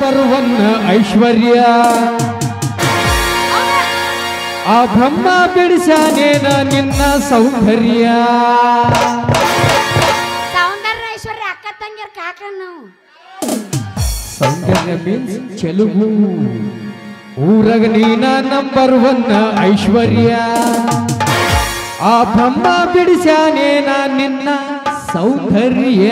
number one ಐಶ್ವರ್ಯ ಆ ಬ್ರಹ್ಮ ಬಿಡಿಸ್ಯಾನೇನ ನಿನ್ನ ಸೌಂದರ್ಯ ಐಶ್ವರ್ಯ ಅಕ್ಕ ತಂಗಿಯರ್ ಕಾಕನು ಸೌಂದರ್ಯ ಮೀನ್ಸ್ ಚೆಲುವು ಊರಗ ನೀನ ನಂಬರ್ ಒನ್ ಐಶ್ವರ್ಯ ಆ ಬ್ರಹ್ಮ ಬಿಡಿಸ್ಯಾನೇನ ನಿನ್ನ ಸೌಂದರ್ಯ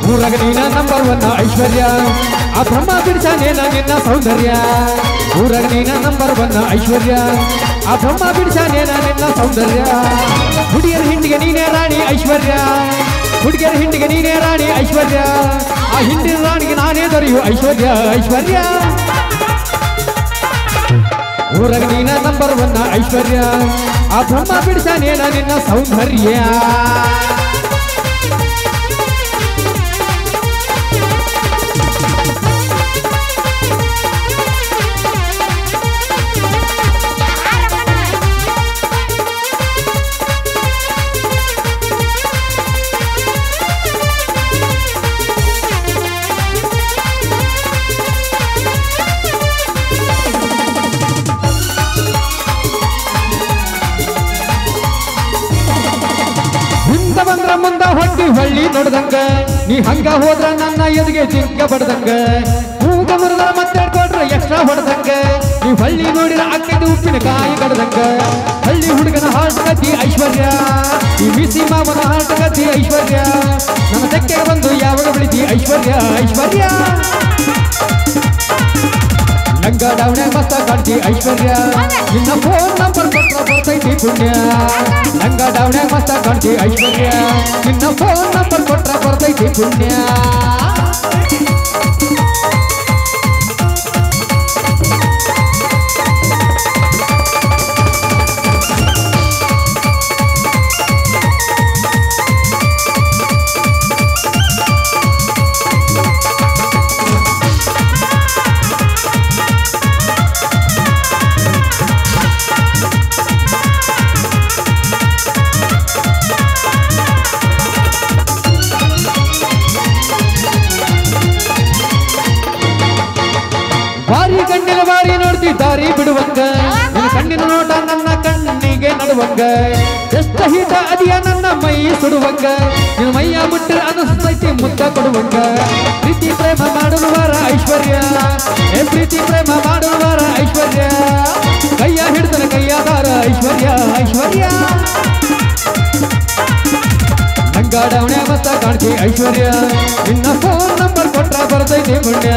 ಊರಗ ನೀನ ನಂಬರ್ ಒನ್ ಐಶ್ವರ್ಯ ಆ ಬ್ರಹ್ಮ ಬಿಡಿಸ್ಯಾನೇನ ನಿನ್ನ ಸೌಂದರ್ಯ ಊರಗ ನೀನ ನಂಬರ್ ಒನ್ ಐಶ್ವರ್ಯ ಆ ಬ್ರಹ್ಮ ಬಿಡಿಸ್ಯಾನೇನ ನಿನ್ನ ಸೌಂದರ್ಯ ಹುಡುಗಿಯರ ಹಿಂಡಿಗೆ ನೀನೇ ರಾಣಿ ಐಶ್ವರ್ಯ ಹುಡುಗಿಯರ ಹಿಂಡಿಗೆ ನೀನೇ ರಾಣಿ ಐಶ್ವರ್ಯ ಆ ಹಿಂದಿನ ರಾಣಿಗೆ ನಾನೇ ದೊರೆಯು ಐಶ್ವರ್ಯ ಐಶ್ವರ್ಯ ಊರಗ ನೀನ ನಂಬರ್ ಒನ್ ಐಶ್ವರ್ಯ ಆ ಬ್ರಹ್ಮ ಬಿಡಿಸ್ಯಾನೇನ ನಿನ್ನ ಸೌಂದರ್ಯ ಬಂದ್ರ ಮುಂದ ಹೊಟ್ಟಿ ಹೊಳ್ಳಿ ನೋಡ್ದಂಗ ನೀ ಹಂಗ ಹೋದ್ರ ನನ್ನ ಎದುಗೆ ಜಿಂಕ ಬಡ್ದಂಗ ಮೂಗ ಮುರಿದ ಮತ್ತೆ ಕೊಡ್ರ ಎಕ್ಸ್ಟ್ರಾ ಹೊಡ್ದಂಗ ನೀ ಹಳ್ಳಿ ನೋಡಿರ ಅಕ್ಕದ ಉಪ್ಪಿನಕಾಯಿ ಕಡ್ದಂಗ ಹಳ್ಳಿ ಹುಡುಗನ ಹಾರ್ಟ್ ಗತಿ ಐಶ್ವರ್ಯ ಈ ಬಿಸಿ ಮಾವನ ಹಾರ್ಟ್ ಗತಿ ಐಶ್ವರ್ಯ ನನ್ನ ತೆಕ್ಕೆ ಬಂದು ಯಾವಾಗ ಬೆಳಿತಿ ಐಶ್ವರ್ಯ ಐಶ್ವರ್ಯ ನಂಗ ಡೌಣೆ ಮಸ್ತ ಕಾಣ್ತಿ ಐಶ್ವರ್ಯ ನಿನ್ನ ಫೋನ್ ನಂಬರ್ ಕೊಟ್ರ ಬರ್ತೈತಿ ಪುಣ್ಯ ನಂಗ ಡೌಣೆ ಮಸ್ತ ಕಾಣ್ತಿ ಐಶ್ವರ್ಯ ನಿನ್ನ ಫೋನ್ ನಂಬರ್ ಕೊಟ್ರ ಬರ್ತೈತಿ ಪುಣ್ಯ ಬಾರಿ ಕಣ್ಣಿನ ಬಾರಿ ನೋಡ್ತಿ ದಾರಿ ಬಿಡುವಂಗ ನಿನ್ನ ಕಣ್ಣಿನ ನೋಟ ನನ್ನ ಕಣ್ಣಿಗೆ ನಡುವಂಗ ಎಷ್ಟು ಹೀಟ ಅದಿಯ ನನ್ನ ಮೈ ಸುಡುವಂಗ ನಿನ್ನ ಮೈಯ ಮುಟ್ಟ ಅನಿಸ್ತೈತಿ ಮುದ್ದ ಕೊಡುವಂಗ ಪ್ರೀತಿ ಪ್ರೇಮ ಮಾಡುವವರ ಐಶ್ವರ್ಯ ಪ್ರೀತಿ ಪ್ರೇಮ ಮಾಡುವವರ ಐಶ್ವರ್ಯ ಕೈಯ ಹಿಡಿದನ ಕೈಯಾದಾರ ಐಶ್ವರ್ಯ ಐಶ್ವರ್ಯ ನಂಗಾಡವಣೆ ಮತ್ತ ಕಾಣ್ತಿ ಐಶ್ವರ್ಯ ನಿನ್ನ ಫೋನ್ ನಂಬರ್ ಕೊಟ್ರ ಬರ್ತೈತಿ ಪುಣ್ಯ